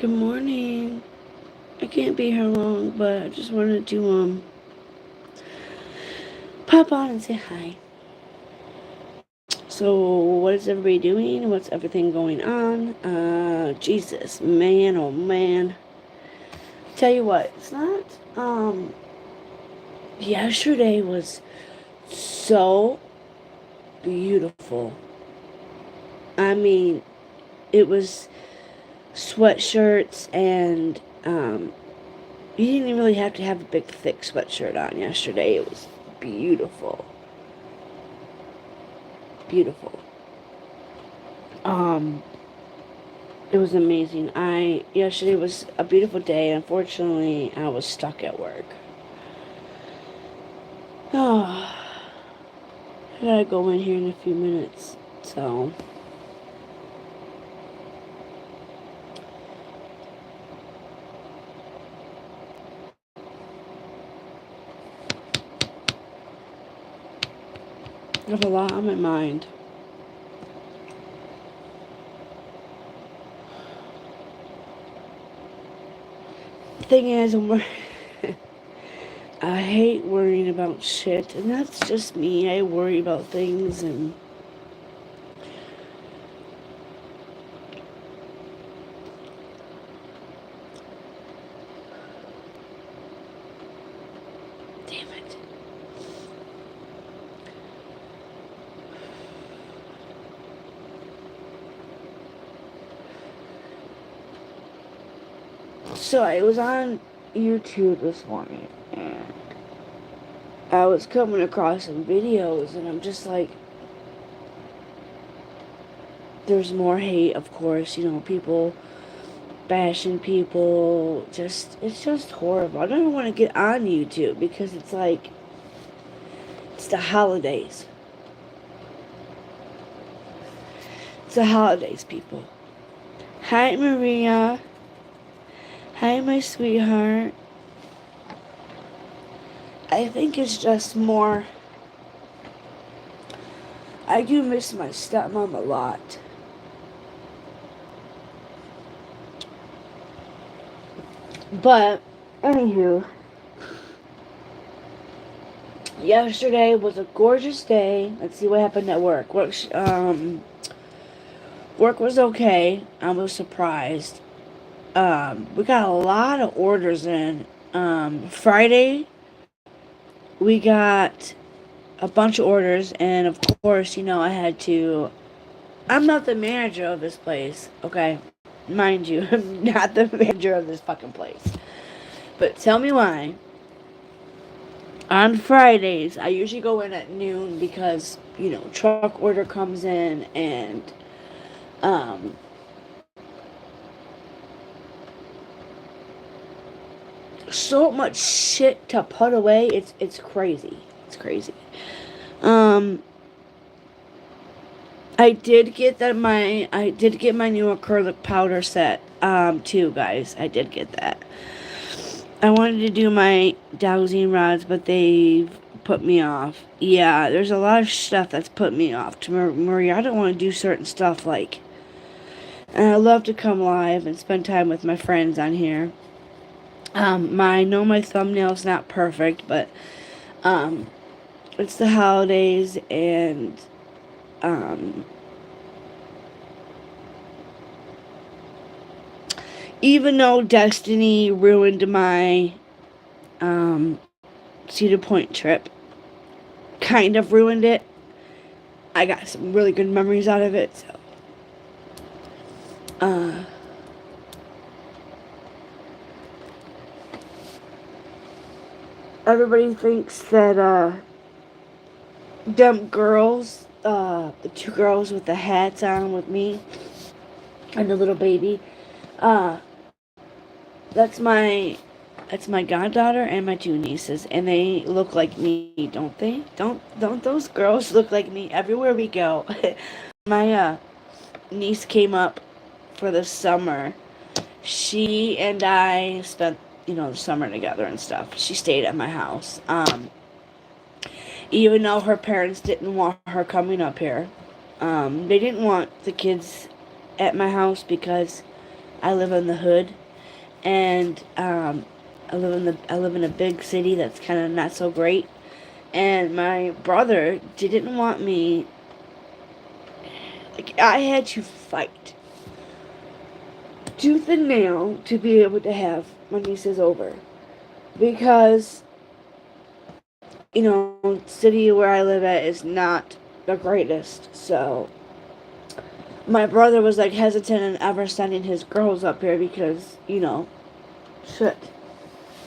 Good morning. I can't be here long, but I just wanted to pop on and say hi. So, what is everybody doing? What's everything going on? Jesus, man, oh man. Tell you what, it's not. Yesterday was so beautiful. I mean, it was sweatshirts and you didn't really have to have a big thick sweatshirt on yesterday. It was beautiful. Beautiful. Um, it was amazing. Yesterday was a beautiful day. Unfortunately, I was stuck at work. Oh, I gotta go in here in a few minutes. So, I have a lot on my mind. Thing is, I hate worrying about shit, and that's just me. I worry about things, and damn it. So I was on YouTube this morning, and I was coming across some videos, and I'm just like, there's more hate, of course, people bashing people. It's just horrible. I don't even want to get on YouTube because it's like, it's the holidays. It's the holidays, people. Hi, Maria. Hi, my sweetheart. I think it's just more. I do miss my stepmom a lot. But, anywho, yesterday was a gorgeous day. Let's see what happened at work. Work was okay. I was surprised. We got a lot of orders in. Friday, we got a bunch of orders, and of course, I had to. I'm not the manager of this place, okay? Mind you, I'm not the manager of this fucking place. But tell me why. On Fridays, I usually go in at noon because, truck order comes in and, um, so much shit to put away. It's crazy. It's crazy. Um, I did get my new acrylic powder set too, guys. I did get that. I wanted to do my dowsing rods, but they've put me off. Yeah, there's a lot of stuff that's put me off. To Maria, I don't want to do certain stuff like. And I love to come live and spend time with my friends on here. I know my thumbnail's not perfect, but um, it's the holidays, and um, even though Destiny ruined my um, Cedar Point trip, kind of ruined it, I got some really good memories out of it. So, uh, everybody thinks that them girls, the two girls with the hats on with me, and the little baby, uh, that's my that's my goddaughter and my two nieces, and they look like me, don't they? Don't those girls look like me everywhere we go? My niece came up for the summer. She and I spent the summer together and stuff. She stayed at my house. Even though her parents didn't want her coming up here, they didn't want the kids at my house because I live in the hood, and I live in a big city that's kind of not so great. And my brother didn't want me. Like, I had to fight tooth and nail to be able to have my nieces over, because city where I live at is not the greatest. So my brother was like hesitant in ever sending his girls up here because shit.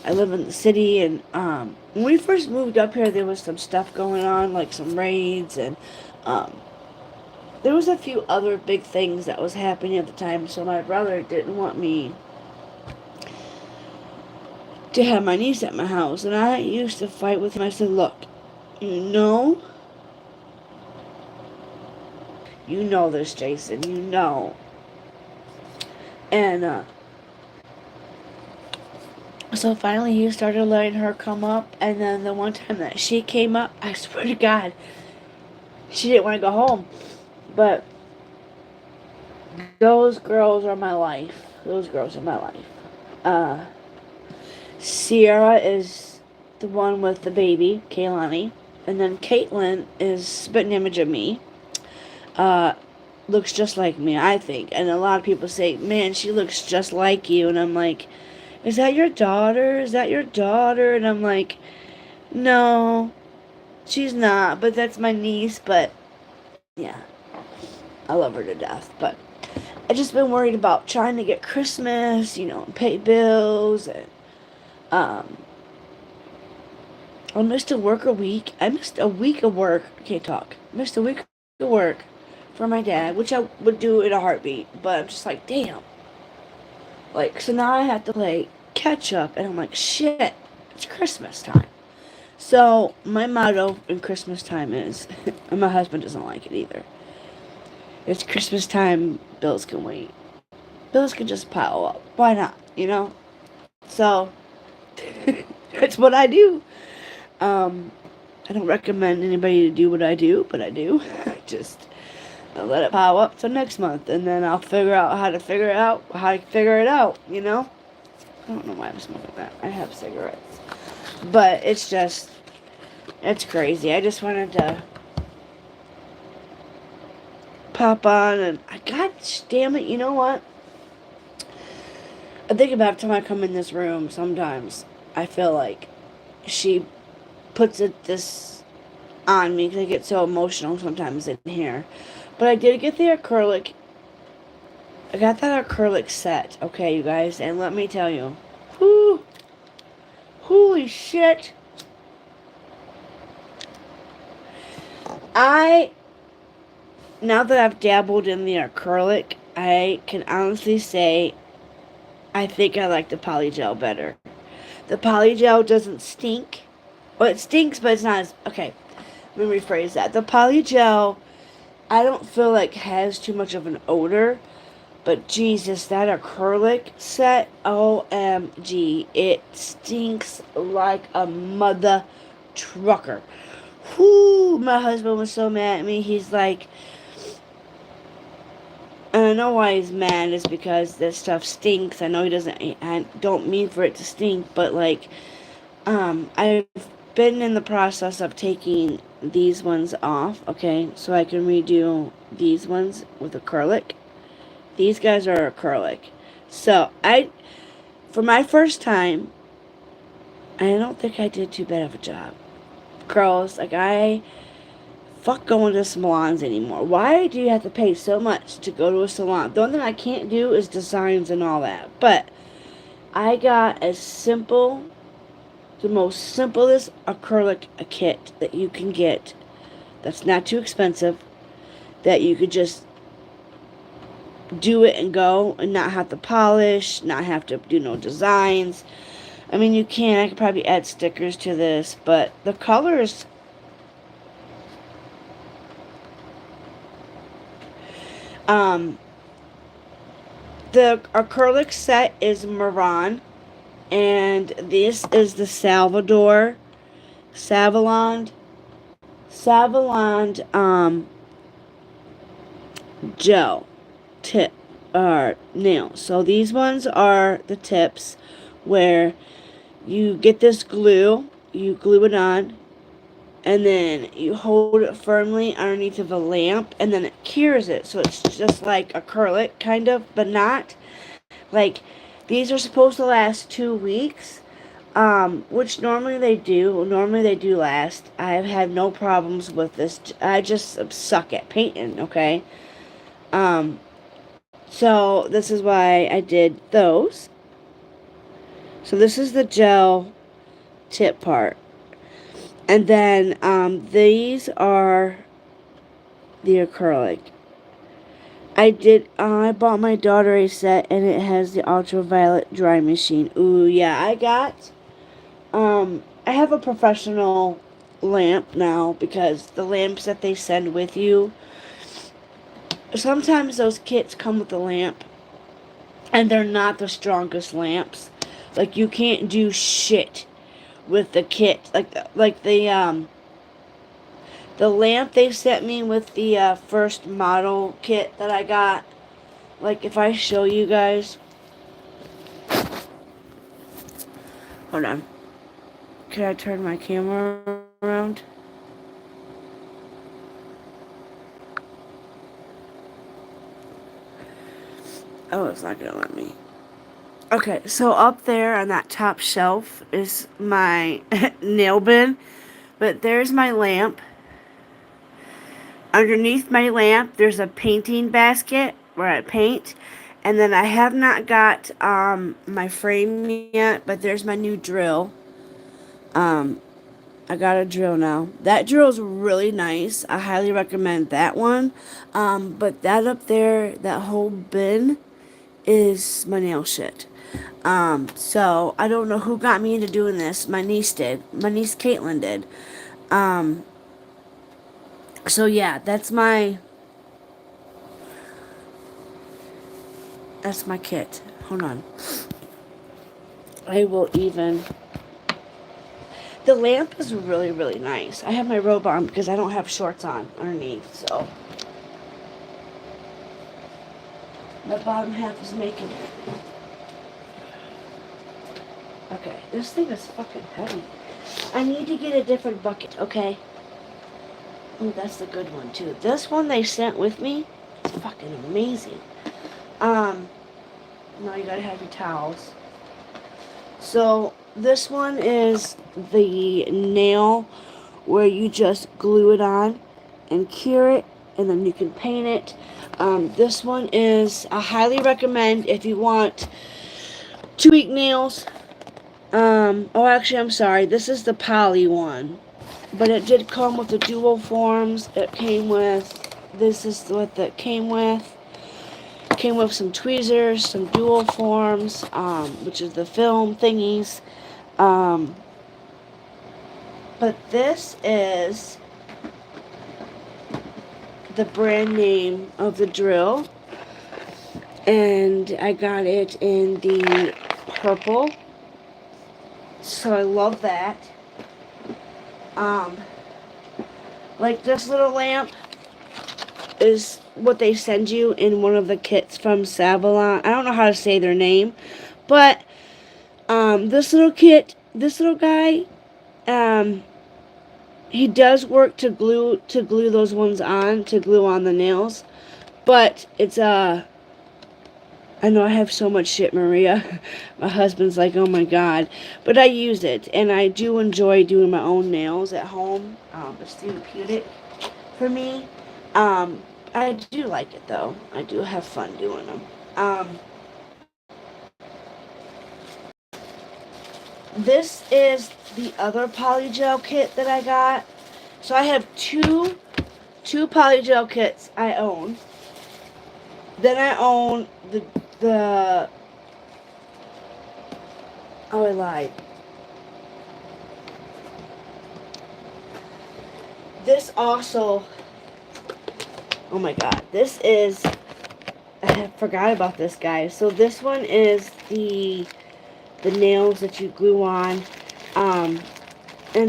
I live in the city, and when we first moved up here, there was some stuff going on, like some raids, and um, there was a few other big things that was happening at the time. So my brother didn't want me to have my niece at my house, and I used to fight with him. I said, "Look, you know, you know this, Jason. You know." And so finally, he started letting her come up, and then the one time that she came up, I swear to God, she didn't want to go home. But those girls are my life. Those girls are my life. Uh, Sierra is the one with the baby, Kaylani. And then Caitlin is spit an image of me. Looks just like me, I think. And a lot of people say, man, she looks just like you. And I'm like, is that your daughter? Is that your daughter? And I'm like, no, she's not. But that's my niece. But yeah, I love her to death. But I just been worried about trying to get Christmas, pay bills, and um, I missed a work a week. I missed a week of work. I can't talk. Missed a week of work for my dad, which I would do in a heartbeat. But I'm just like, damn. Like, so now I have to play catch up, and I'm like, shit, it's Christmas time. So my motto in Christmas time is, and my husband doesn't like it either. It's Christmas time. Bills can wait. Bills can just pile up. Why not? So that's what I do. I don't recommend anybody to do what I do, but I do. I'll let it pile up till next month, and then I'll figure out how to figure it out. I don't know why I'm smoking that. I have cigarettes, but it's crazy. I just wanted to pop on, and God damn it, you know what? I think about every time I come in this room, sometimes I feel like she puts this on me because I get so emotional sometimes in here. But I did get the acrylic. I got that acrylic set, okay, you guys, and let me tell you, holy shit. Now that I've dabbled in the acrylic, I can honestly say I think I like the polygel better. The polygel doesn't stink. Well, it stinks, but it's not as... Okay, let me rephrase that. The polygel, I don't feel like has too much of an odor. But Jesus, that acrylic set, OMG, it stinks like a mother trucker. Whoo, my husband was so mad at me. He's like... And I know why he's mad is because this stuff stinks. I know he doesn't... I don't mean for it to stink, but like... I've been in the process of taking these ones off, okay? So I can redo these ones with acrylic. These guys are acrylic. So, for my first time, I don't think I did too bad of a job. Girls, like, I fuck going to salons anymore. Why do you have to pay so much to go to a salon? The only thing I can't do is designs and all that. But I got the most simplest acrylic kit that you can get. That's not too expensive. That you could just do it and go and not have to polish, not have to do no designs. I mean, you can. I could probably add stickers to this, but the colors... the acrylic set is Maron, and this is the Savallon gel tip. nails. So these ones are the tips where you get this glue, you glue it on, and then you hold it firmly underneath of a lamp, and then it cures it. So it's just like acrylic, kind of, but not. Like, these are supposed to last 2 weeks, which normally they do. Normally they do last. I've had no problems with this. I just suck at painting, okay? Um, so this is why I did those. So this is the gel tip part. And then these are the acrylic. I bought my daughter a set, and it has the ultraviolet dry machine. Ooh, yeah, I have a professional lamp now, because the lamps that they send with you, sometimes those kits come with a lamp, and they're not the strongest lamps. Like, you can't do shit with the kit. Like the lamp they sent me with the first model kit that I got. Like, if I show you guys, hold on. Can I turn my camera around? Oh, it's not gonna let me. Okay, so up there on that top shelf is my nail bin, but there's my lamp. Underneath my lamp, there's a painting basket where I paint, and then I have not got my frame yet, but there's my new drill. I got a drill now. That drill is really nice. I highly recommend that one. But that up there, that whole bin, is my nail shit. So I don't know who got me into doing this. My niece did. My niece Caitlin did. So yeah, that's my kit. Hold on. I will even. The lamp is really, really nice. I have my robe on because I don't have shorts on underneath, so. My bottom half is making it. Okay, this thing is fucking heavy. I need to get a different bucket, okay? Oh, that's the good one, too. This one they sent with me is fucking amazing. Now you gotta have your towels. So, this one is the nail where you just glue it on and cure it, and then you can paint it. This one is, I highly recommend if you want 2-week nails. Oh, actually, I'm sorry. This is the poly one. But it did come with the dual forms. It came with, this is what that came with. Came with some tweezers, some dual forms, which is the film thingies. But this is the brand name of the drill. And I got it in the purple. So I love that. Like this little lamp is what they send you in one of the kits from Savalon. I don't know how to say their name, but this little kit, this little guy, he does work to glue those ones on, to glue on the nails, but it's I know I have so much shit, Maria. My husband's like, oh my god. But I use it, and I do enjoy doing my own nails at home. It's therapeutic for me. I do like it, though. I do have fun doing them. This is the other polygel kit that I got. So I have two polygel kits I own. Then I own the oh, I lied. This also, oh my god, this is, I forgot about this, guys. So this one is the nails that you glue on, and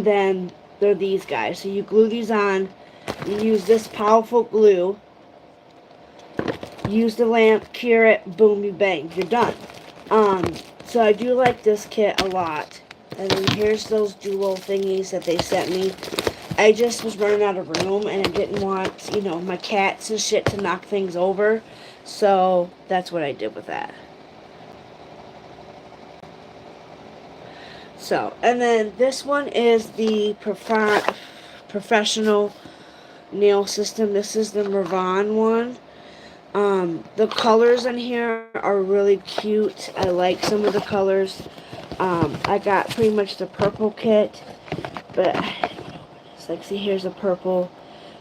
then they're these guys. So you glue these on, you use this powerful glue, use the lamp, cure it, boom, you bang, you're done. So I do like this kit a lot. And then here's those dual thingies that they sent me. I just was running out of room and I didn't want, my cats and shit to knock things over. So that's what I did with that. So, and then this one is the professional nail system. This is the Mervon one. The colors in here are really cute. I like some of the colors. I got pretty much the purple kit, but it's like, see, here's the purple.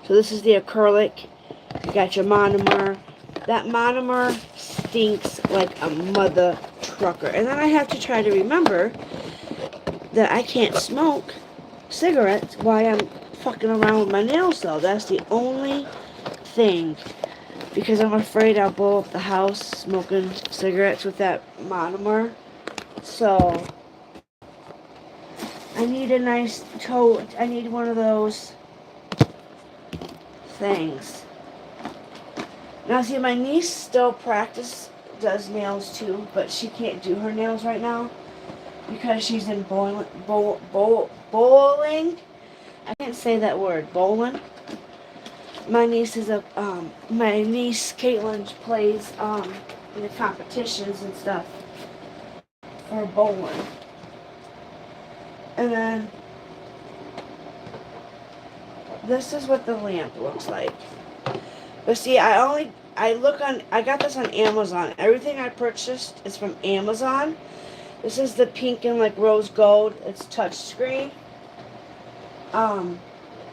So this is the acrylic. You got your monomer. That monomer stinks like a mother trucker. And then I have to try to remember that I can't smoke cigarettes while I'm fucking around with my nails, though. That's the only thing. Because I'm afraid I'll blow up the house smoking cigarettes with that monomer. So I need a nice tote. I need one of those things. Now, see, my niece still does nails too, but she can't do her nails right now because she's in bowling. I can't say that word. Bowling. My niece Caitlin plays in the competitions and stuff for bowling. And then this is what the lamp looks like. But see, I got this on Amazon. Everything I purchased is from Amazon. This is the pink and like rose gold. It's touchscreen.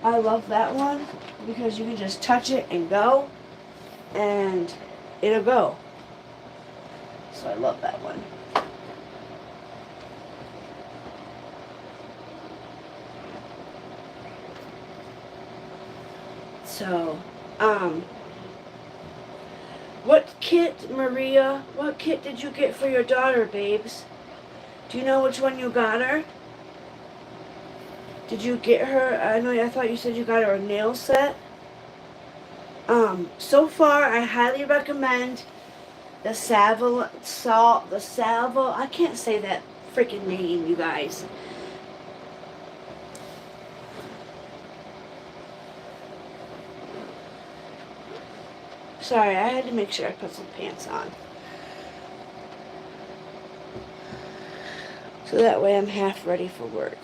I love that one because you can just touch it and go, and it'll go. So I love that one. So, what kit, Maria? What kit did you get for your daughter, babes? Do you know which one you got her? Did you get her? I thought you said you got her a nail set. So far, I highly recommend the Salvo. I can't say that freaking name, you guys. Sorry, I had to make sure I put some pants on. So that way I'm half ready for work.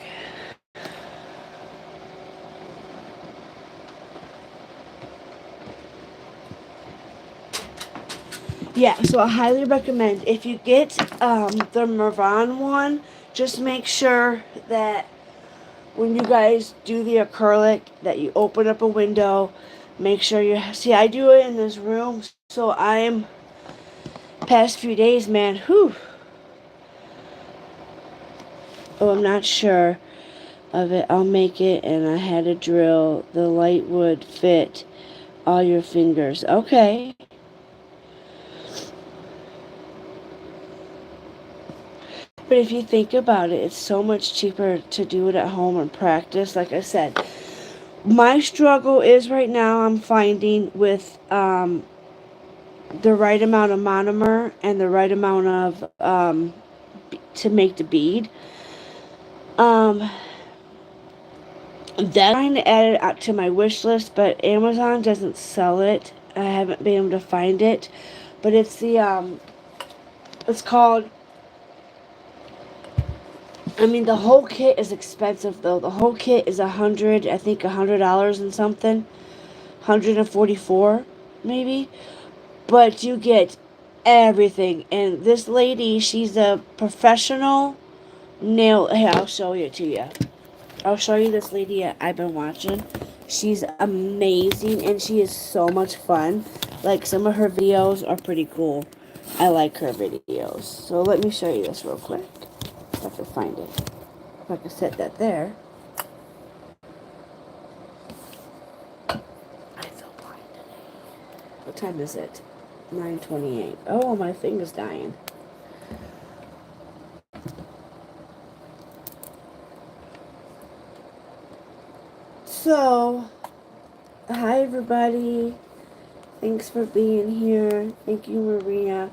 Yeah, so I highly recommend, if you get the Mervon one, just make sure that when you guys do the acrylic, that you open up a window. Make sure see, I do it in this room, so I'm, past few days, man, whew. Oh, I'm not sure of it. I'll make it, and I had a drill. The light would fit all your fingers. Okay. But if you think about it, it's so much cheaper to do it at home and practice. Like I said, my struggle is right now I'm finding with the right amount of monomer and the right amount of to make the bead. That I'm trying to add it out to my wish list, but Amazon doesn't sell it. I haven't been able to find it. But it's it's called, the whole kit is expensive though. The whole kit is $100 and something. 144 maybe. But you get everything. And this lady, she's a professional nail. Hey, I'll show it to you. I'll show you this lady I've been watching. She's amazing and she is so much fun. Like, some of her videos are pretty cool. I like her videos. So let me show you this real quick. If I can find it. If I can set that there. I feel blind today. What time is it? 9:28. Oh, my finger's dying. So, hi everybody. Thanks for being here. Thank you, Maria.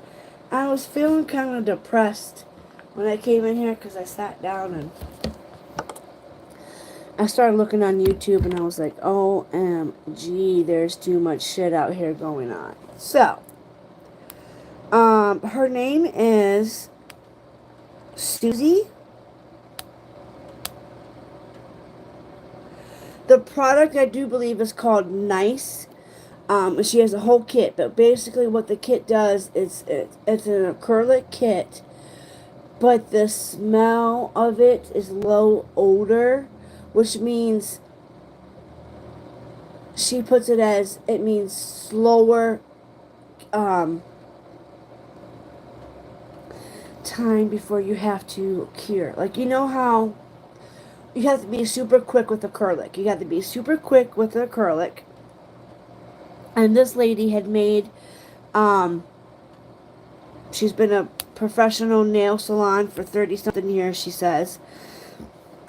I was feeling kind of depressed when I came in here because I sat down and I started looking on YouTube and I was like, OMG, there's too much shit out here going on. So, her name is Susie. The product I do believe is called Nice. She has a whole kit, but basically what the kit does is it's an acrylic kit, but the smell of it is low odor, which means she puts it as it means slower time before you have to cure. Like, you know how you have to be super quick with acrylic. You have to be super quick with the acrylic. And this lady had made, she's been a professional nail salon for 30 something years, she says.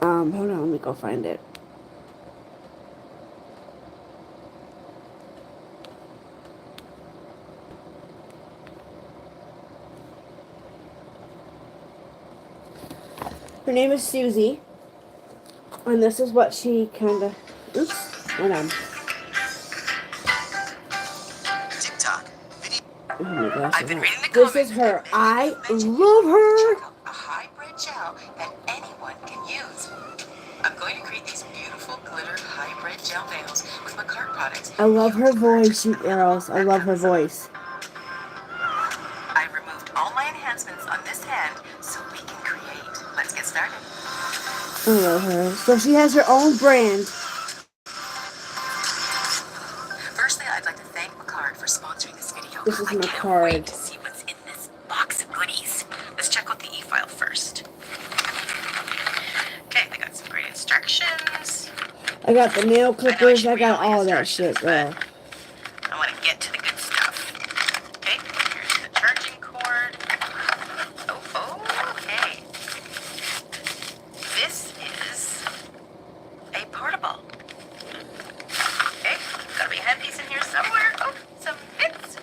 Hold on, let me go find it. Her name is Susie. And this is what she kind of, oops, hold on. TikTok. Video. Oh my gosh, I've been reading the this comments. is her. I love her. Check out a hybrid gel that anyone can use. I'm going to create these beautiful glitter hybrid gel nails with Makartt products. I love her voice, you girls. I love her voice. I removed all my enhancements on this hand so we can create. Let's get started. I love her. So she has her own brand. Firstly, I'd like to thank Makartt for sponsoring this video. This is I can't Makartt. wait to see what's in this box of goodies. Let's check out the e-file first. Okay, they got some great instructions. I got the nail clippers. I got all that shit, girl. I want to get to the good stuff. Okay, here's the charging cord. Okay. This is a portable. Okay, gotta be a handpiece in here somewhere. Oh, some bits.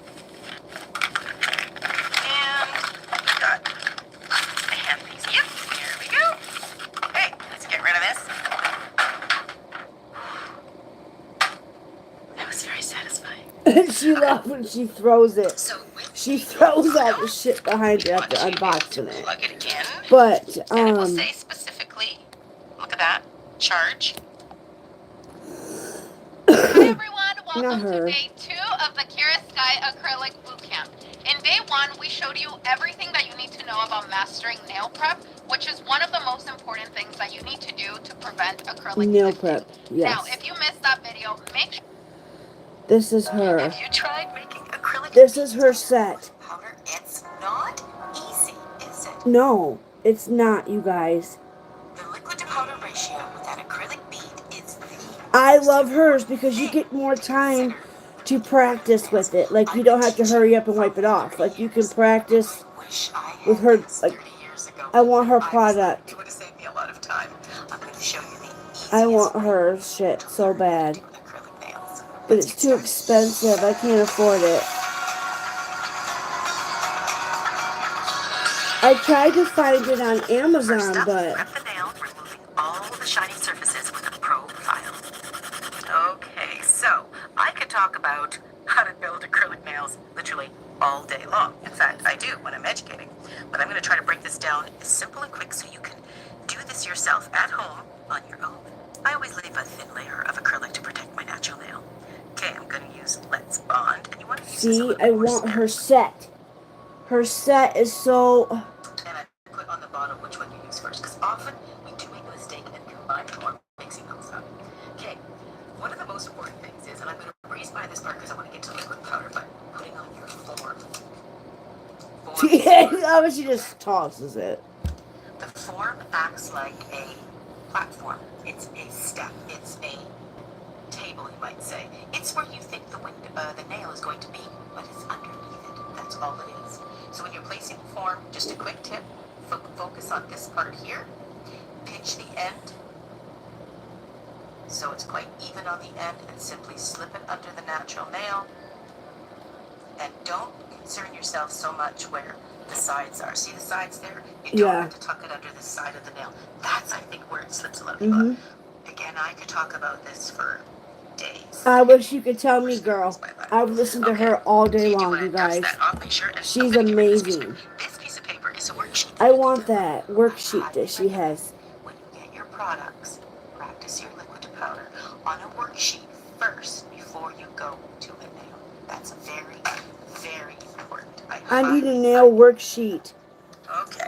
And we've got a handpiece. Yep, here we go. Okay, let's get rid of this. That was very satisfying. She loves when she throws it. So She throws all the shit behind her after unboxing it. plug it again. But, And it will say specifically, look at that, charge. Hi everyone, welcome Not her. to day 2 of the Kira Sky Acrylic Bootcamp. In day 1, we showed you everything that you need to know about mastering nail prep, which is one of the most important things that you need to do to prevent acrylic nail sifting. prep, yes. Now, if you missed that video, make sure. This is her. Have you tried making acrylic? This is her set. Powder? It's not easy, is it? No, it's not, you guys. The liquid to powder ratio with that acrylic bead is the I love hers because you get more time to practice with it. Like, you don't have to hurry up and wipe it off. Like, you can practice with her. Like, I want her product. It would have saved me a lot of time. I'm going to show you the easiest I want way her shit so bad. to do acrylic nails. But it's too expensive. I can't afford it. I tried to find it on Amazon, First up, but prep the nail, removing all the shiny surfaces with a probe file. Okay, so I could talk about how to build acrylic nails literally all day long. In fact, I do when I'm educating. But I'm going to try to break this down as simple and quick so you can do this yourself at home on your own. I always leave a thin layer of acrylic to protect my natural nail. Okay, I'm going to use Let's Bond, and you want to use this a see, little I more want her sparingly. set. Her set is so. And I put on the bottom which one you use first, because often we do make a mistake and combine them or mixing those up. Okay, one of the most important things is, and I'm going to breeze by this part because I want to get to liquid powder, but putting on your form. Yeah, she just tosses it. The form acts like a platform. It's a step. It's a table, you might say. It's where you think the nail is going to be, but it's underneath it. That's all it is. So when you're placing the form, just a quick tip, focus on this part here. Pinch the end so it's quite even on the end, and simply slip it under the natural nail. And don't concern yourself so much where the sides are. See the sides there? You don't Yeah. have to tuck it under the side of the nail. That's, I think, where it slips a lot of people up. Again, I could talk about this for days. I wish you could tell me, girl. I've listened to her all day So you do long, want you to dust guys. that off my shirt and She's I'm gonna get rid of amazing. This piece of paper is a worksheet. I want that worksheet that she has. When you get your products, practice your liquid to powder on a worksheet first before you go to a nail. That's very, very important. I need a nail worksheet. Okay.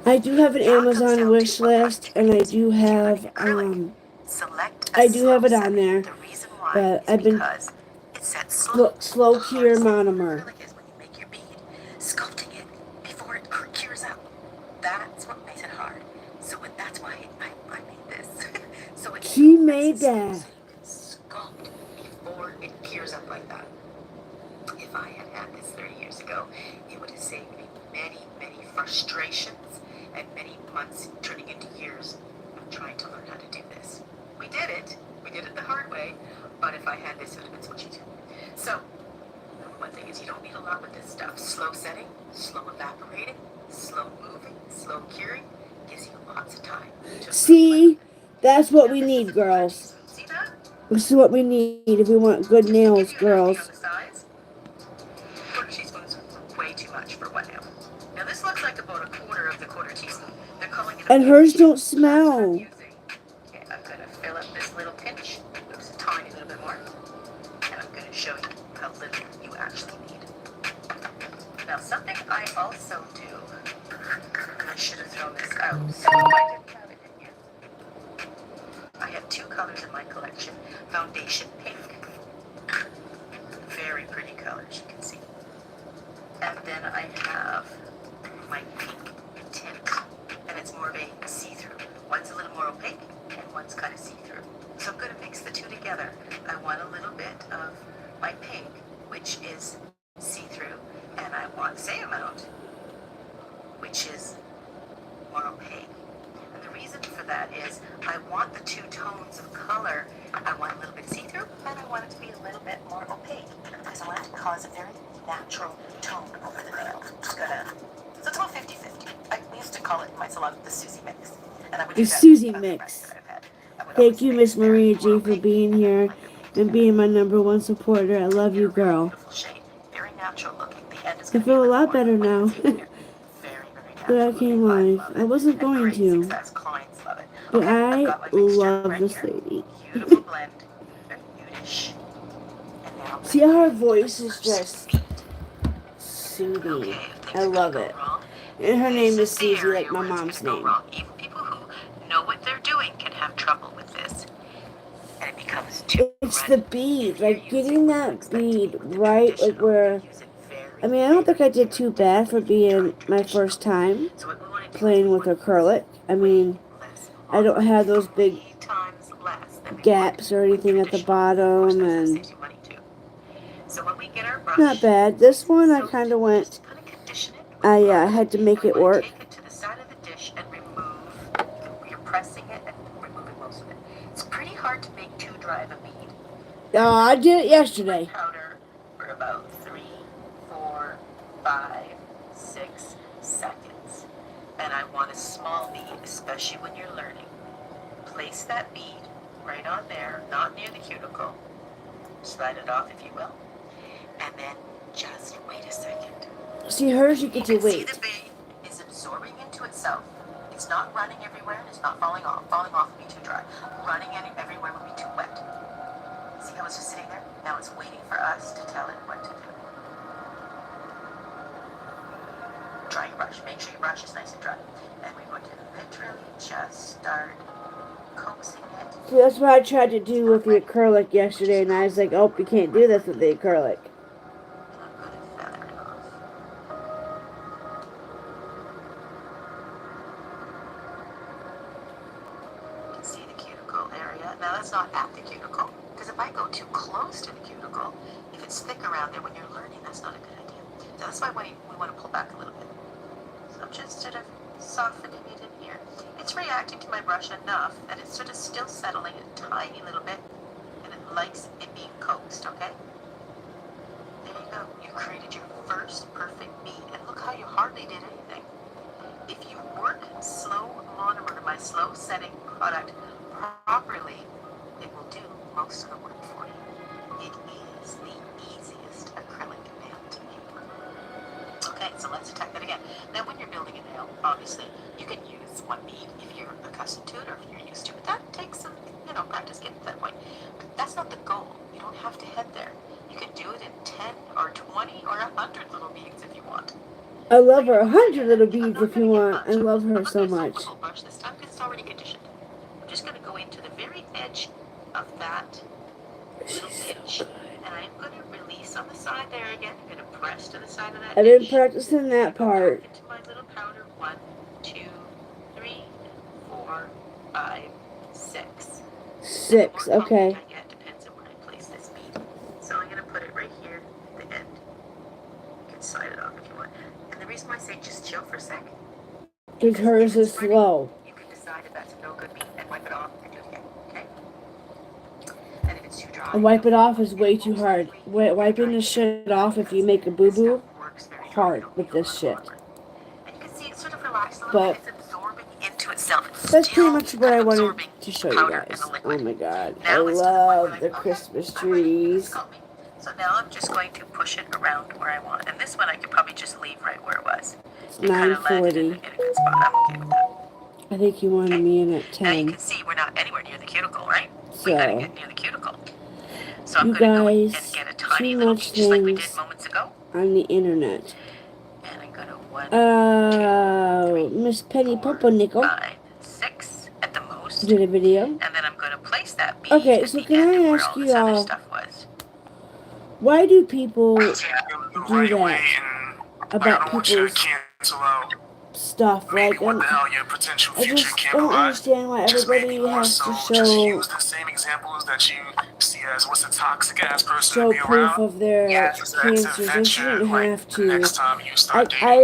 I do have an Now it comes Amazon down wish to what list, product and you're I using. do If you're have learning acrylic, select a I do have it slow on setting. there, The reason why but is I've been because it sets slow. look slow The hard cure setting monomer. acrylic is when you make your bead, sculpting it before it cures up. That's what makes it hard. So that's why I made this. So it's She made that. sculpt before it cures up like that. If I had had this 30 years ago, it would have saved me many, many frustrations and many months turning into years of trying to learn how to do this. We did it the hard way, but if I had this, it would have been so much easier. So, one thing is you don't need a lot with this stuff. Slow setting, slow evaporating, slow moving, slow curing, gives you lots of time. See, that's what we need, girls. See that? This is what we need if we want good nails, girls. Worksheet was way too much for one nail. Now this looks like about a quarter of the quarter teaspoon. They're calling it a And hers pinch. don't That's what I'm smell. using. Okay, I'm gonna fill up this little pinch. Oops, a tiny little bit more. And I'm gonna show you how little you actually need. Now something I also do, I should have thrown this out. So I didn't have it in here. I have two colors in my collection. Foundation pink. Very pretty colors, you can see. And then I have my pink tint, and it's more of a see-through. One's a little more opaque, and one's kind of see-through. So I'm going to mix the two together. I want a little bit of my pink, which is see-through, and I want the same amount, which is more opaque. And the reason for that is I want the two tones of color. I want a little bit see-through, and I want it to be a little bit more opaque, because I want it to cause a very natural tone over the nail. So it's about 50-50. I used to call it in my salon the Susie mix. And I would do The that Susie with other mix. brands that I've had. I would Thank always you, mix Miss their Maria more G, for opaque being and then here I would and being my #1 supporter. I love you, girl. beautiful shade. Very natural looking. The end is I going to be feel a little lot more better what you now can see here. Very, very that I natural came looking. live. love I it. wasn't And going great to, success. Clients love it. but Okay, I've I got my mixture love right this here. lady. Beautiful blend. Very nudish. And now I'm See gonna how her do voice my is first just bead. soothing. Okay, if things I are love gonna it. go wrong, And her this name is the Susie, area like my where it's mom's gonna go name. wrong. Even people who know what they're doing can have trouble with this, and it becomes too It's runny. the bead, If you're like using getting what you that expect to bead be with the right, like traditional, where. use it very, I mean, I don't think I very, did too very bad for carefully if you're being trying my traditional. first time So what we want to do is playing we with want acrylic. I mean, less I don't have those big 3 times less than we gaps would or with anything at the traditional. Of course, bottom, that and saves you money too. So when we get our brush, not bad. This one I so kind of went. just kind of condition it with I brush, had to make and we it want to work. take it to the side of the dish and remove. You're pressing it and removing most of it. It's pretty hard to make too dry of a bead. I did it yesterday. Powder for about 3, 4, 5, 6 seconds. And I want a small bead, especially when you're learning. Place that bead right on there, not near the cuticle. Slide it off, if you will. And then just wait a second. See, hers you get to See wait. the bead is absorbing into itself. It's not running everywhere and it's not falling off. Falling off would be too dry. Running everywhere would be too wet. See how it's just sitting there? Now it's waiting for us to tell it what to do. Dry your brush. Make sure your brush is nice and dry. And we're going to literally just start coaxing it. See, that's what I tried to do with the acrylic yesterday, and I was like, oh, you can't do this with the acrylic. I'm going to feather it off. You can see the cuticle area. Now that's not at the cuticle, because if I go too close to the cuticle, if it's thick around there when you're learning, that's not a good idea. So that's why we want to pull back a little bit. So I'm just sort of softening it in here. It's reacting to my brush enough that it's sort of still settling a tiny little bit, and it likes it being coaxed, okay? There you go. You created your first perfect bead, and look how you hardly did anything. If you work slow monomer to my slow setting product properly, it will do most of the work for you. It is the easiest acrylic nail to make. Okay, so let's attack that again. Now when you're building a nail, obviously, you can use one bead if you're accustomed to it or if you're used to it. That takes some, practice getting to that point. But that's not the goal. You don't have to head there. You can do it in 10 or 20 or 100 little beads if you want. I love her. 100 little beads if you want. I love her so much. I'm not going to brush this time because it's already conditioned. I'm just going to go into the very edge of that little pitch. And I'm going to release on the side there again. I'm going to press to the side of that I've been edge. practicing that part. Into my little powder. 1, 2, 3, 4, 5, 6. 6, okay. I get depends on where I place this bead. So I'm going to put it right here at the end. You can slide it off if you want. And the reason why I say just chill for a sec. Because hers is slow. You can decide if that's a no good bead and wipe it off and do it again. Okay? And if it's too dry. And wipe it off is way too hard. Wiping this shit off if you make a boo-boo, hard with this shit. And you can see it sort of relax a little But bit. It's absorbing into itself. It's that's pretty still much what I wanted absorbing to show you powder guys. and the Oh liquid. my god. I Now it's to the point love where the I'm Christmas I'm ready. trees. Got me. So now I'm just going to push it around where I want. And this one I could probably just leave right where it was. It's It kind of landed in 9:40. a good spot. I'm okay with that. I think you wanted me in at Now you 10. can see we're not anywhere near the cuticle, right? We gotta So, get near the cuticle. So I'm you gonna go in guys, and get a tiny too little much bead just like we did things moments ago. on the internet. And I'm gonna 1, Miss Penny 4, Pumpernickel 5, 6 at the most. did a video. And then I'm gonna place that bead Okay, at so the can end I of where ask all you this other all, stuff was. why do people do right that away, and I about don't want you to people's cancel out stuff? maybe Like, what the hell your potential I future just can don't look like. understand why Just maybe everybody more has so, to just show use the same examples that you see as what's a toxic ass person show to be proof around. of their Use that to cancers. They venture shouldn't like have the to. next time you start dating. I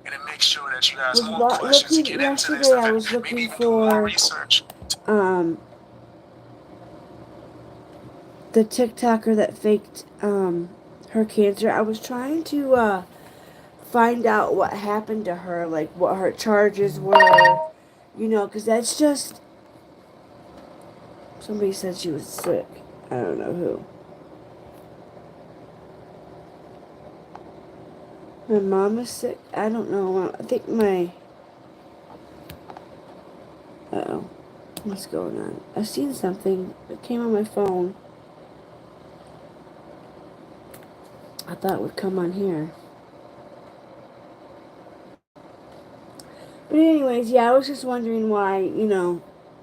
And it makes sure that you guys was more questions to looking get into this yesterday. stuff I and was maybe looking even do more for research. the TikToker that faked her cancer. I was trying to find out what happened to her, like what her charges were, because that's just, somebody said she was sick. I don't know who. My mom is sick. I don't know. I think uh-oh. What's going on? I seen something that came on my phone. I thought it would come on here. But anyways, yeah, I was just wondering why,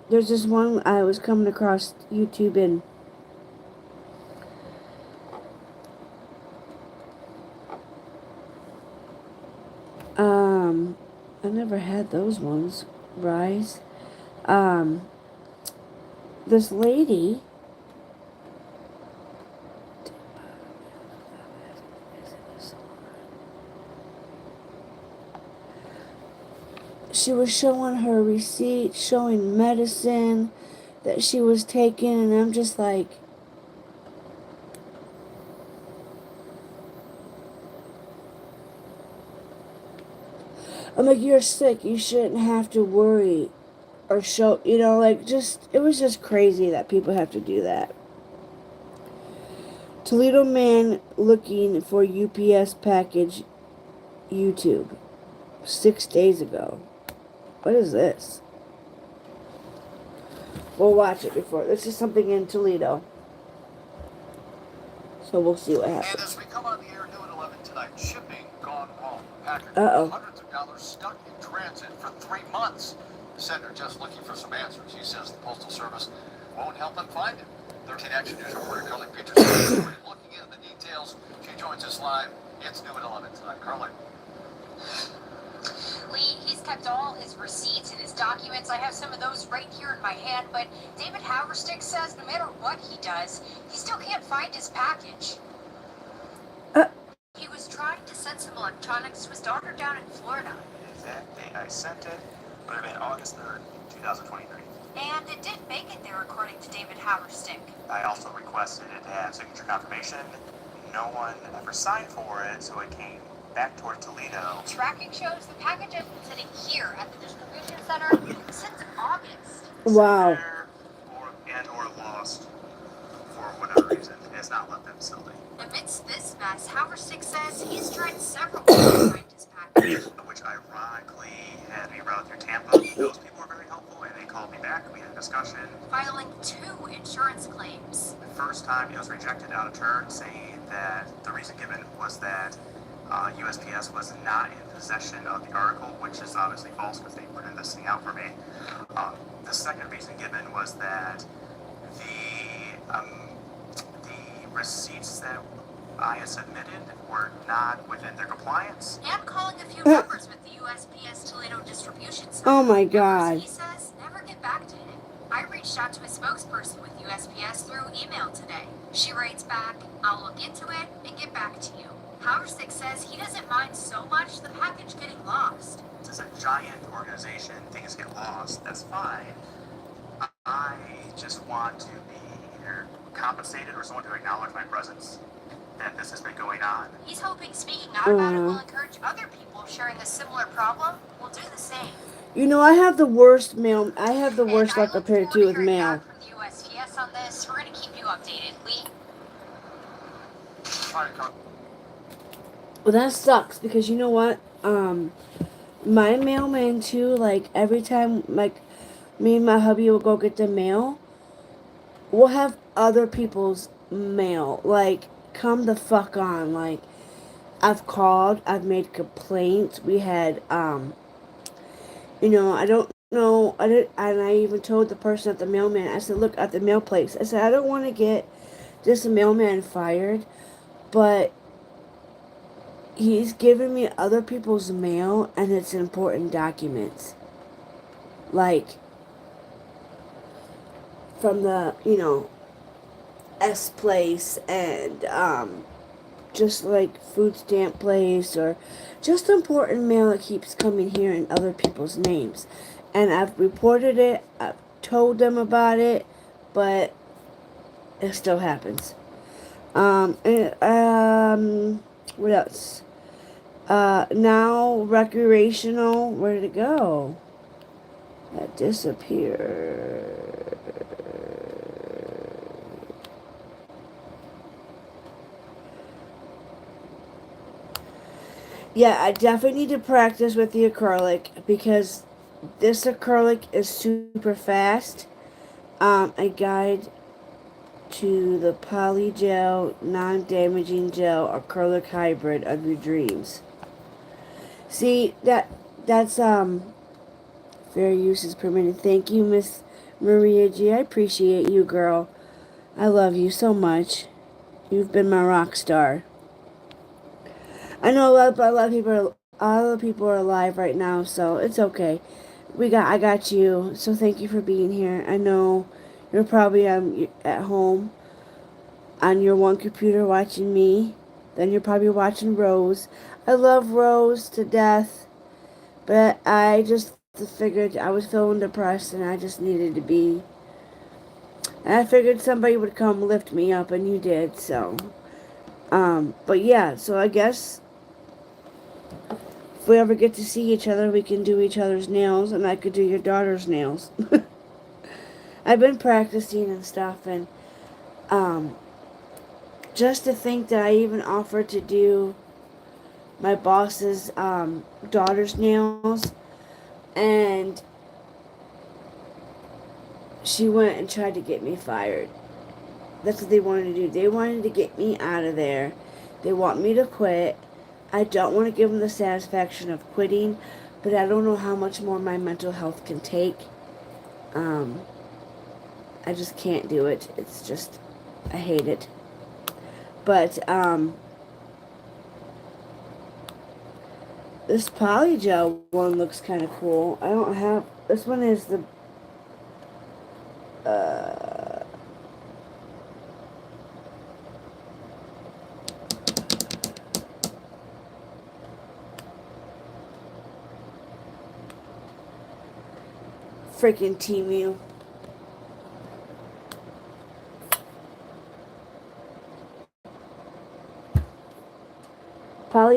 there's this one I was coming across YouTube and I never had those ones. Rise. This lady she was showing her receipt, showing medicine that she was taking, and I'm just like, you're sick, you shouldn't have to worry or show, it was just crazy that people have to do that. Toledo man looking for UPS package, YouTube, 6 days ago. What is this? We'll watch it before. This is something in Toledo. So we'll see what happens. And as we come on the air, new at 11 tonight, shipping gone wrong. Package hundreds of dollars stuck in transit for 3 months. The sender just looking for some answers. He says the Postal Service won't help them find it. 13 Action News reporter Carly Peterson is looking into the details. She joins us live. It's new at 11 tonight. Carly. Lee, he's kept all his receipts and his documents. I have some of those right here in my hand, but David Haverstick says no matter what he does, he still can't find his package. He was trying to send some electronics to his daughter down in Florida. The exact date I sent it would have been August 3rd, 2023. And it did make it there, according to David Haverstick. I also requested it to have signature confirmation. no one ever signed for it, so it came back toward Toledo. Tracking shows the package has been sitting here at the distribution center since August. Wow. There or lost for whatever reason. It has not left the facility. Amidst this mess, Haverstick says he's tried several ways to find his package. Which ironically had me routed through Tampa. Those people were very helpful and they called me back. We had a discussion. Filing 2 insurance claims. The first time it was rejected out of turn, saying that the reason given was that USPS was not in possession of the article, which is obviously false because they printed this thing out for me. The second reason given was that the receipts that I had submitted were not within their compliance. And calling a few numbers with the USPS Toledo distribution center. Oh my God. He says never get back to him. I reached out to a spokesperson with USPS through email today. She writes back, I'll look into it and get back to you. Haverstick says he doesn't mind so much the package getting lost. It's a giant organization, things get lost, that's fine. I just want to be either compensated or someone to acknowledge my presence, that this has been going on. He's hoping speaking out about it will encourage other people sharing a similar problem will do the same. You know, I have the worst mail. I have the worst And I luck look compared forward to with hearing mail. back from the USPS on this. We're going to keep you updated. Lee? All right, Con. Well, that sucks because you know what? My mailman too. Like every time, like me and my hubby will go get the mail, we'll have other people's mail. Like, come the fuck on. Like, I've called. I've made complaints. We had you know, I don't know. And I even told the person at the mailman. I said, look at the mail place. I said, I don't want to get just a mailman fired, but he's giving me other people's mail and it's important documents. Like, from the, you know, S place and, just like food stamp place or just important mail that keeps coming here in other people's names. And I've reported it, I've told them about it, but it still happens. What else? Now recreational, where did it go? That disappeared. Yeah, I definitely need to practice with the acrylic because this acrylic is super fast. A guide to the Polygel non-damaging gel acrylic hybrid of your dreams. See, that's fair use is permitted. Thank you, Miss Maria G. I appreciate you, girl. I love you so much. You've been my rock star. I know a lot of people are alive right now, so it's okay. I got you. So thank you for being here. I know you're probably at home on your one computer watching me. Then you're probably watching Rose. I love Rose to death, but I just figured I was feeling depressed and I just needed to be. And I figured somebody would come lift me up, and you did. So, but yeah. So I guess if we ever get to see each other, we can do each other's nails, and I could do your daughter's nails. I've been practicing and stuff, and just to think that I even offered to do my boss's daughter's nails, and she went and tried to get me fired. That's what they wanted to do. They wanted to get me out of there. They want me to quit. I don't want to give them the satisfaction of quitting, but I don't know how much more my mental health can take. I just can't do it. It's just, I hate it. But, this Polygel one looks kind of cool. I don't have, this one is the, freaking Temu.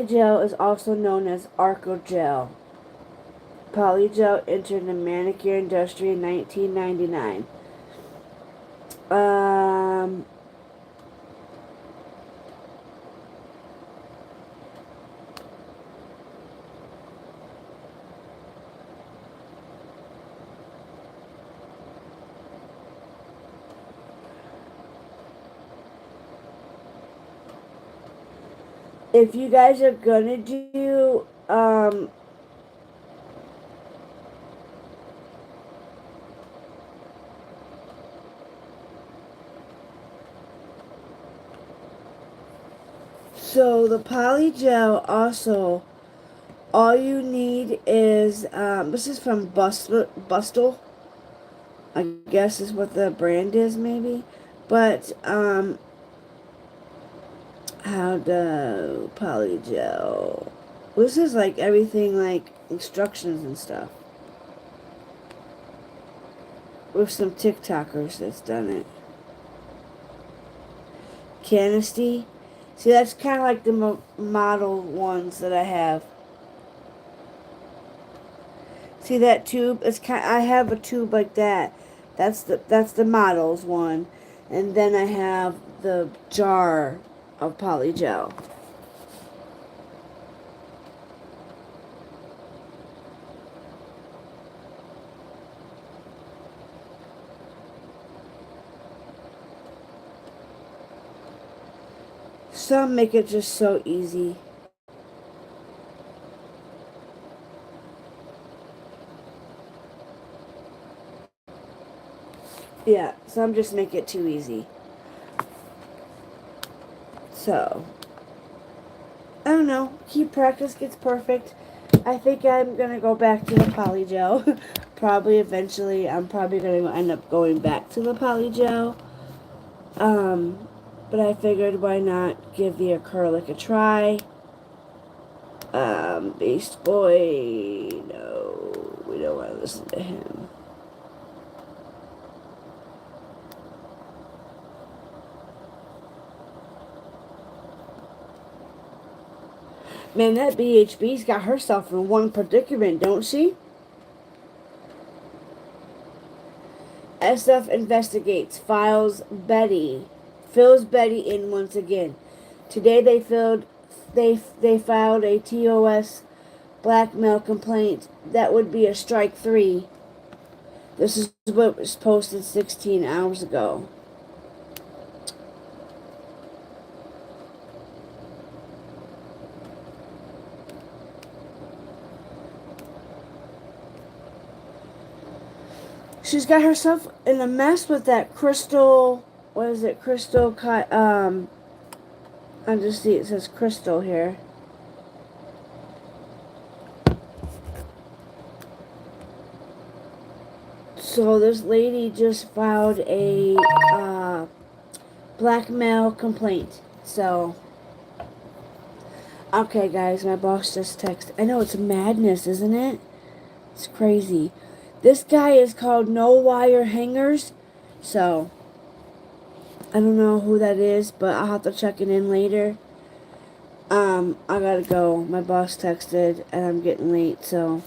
Polygel is also known as Arcogel. Polygel entered the manicure industry in 1999. If you guys are gonna do so the Polygel also, all you need is this is from Bustle, I guess is what the brand is, maybe. But how to Polygel, this is like everything, like instructions and stuff, with some TikTokers that's done it. Canesty, see, that's kind of like the model ones that I have. See that tube? It's kind. I have a tube like that. That's the models one, and then I have the jar of Polygel. Some make it just so easy. Yeah, some just make it too easy. So, I don't know. Keep practice gets perfect. I think I'm going to go back to the Polygel. Probably eventually. I'm probably going to end up going back to the Polygel. But I figured why not give the acrylic a try. Beast Boy, no, we don't want to listen to him. Man, that BHB's got herself in one predicament, don't she? SF investigates, fills Betty in once again. Today they filed a TOS blackmail complaint. That would be a strike 3. This is what was posted 16 hours ago. She's got herself in a mess with that crystal. What is it? Crystal. I just see it says crystal here. So this lady just filed a blackmail complaint. So, okay, guys, my boss just texted. I know, it's madness, isn't it? It's crazy. This guy is called No Wire Hangers, so I don't know who that is, but I'll have to check it in later. I gotta go. My boss texted, and I'm getting late, so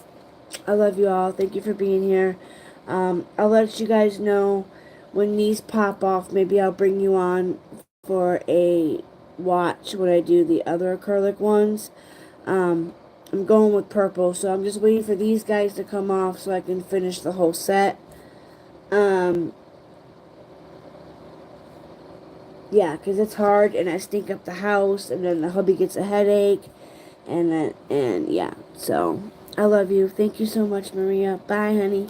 I love you all. Thank you for being here. I'll let you guys know when these pop off. Maybe I'll bring you on for a watch when I do the other acrylic ones. I'm going with purple, so I'm just waiting for these guys to come off so I can finish the whole set. Yeah, because it's hard, and I stink up the house, and then the hubby gets a headache, and yeah, so I love you. Thank you so much, Maria. Bye, honey.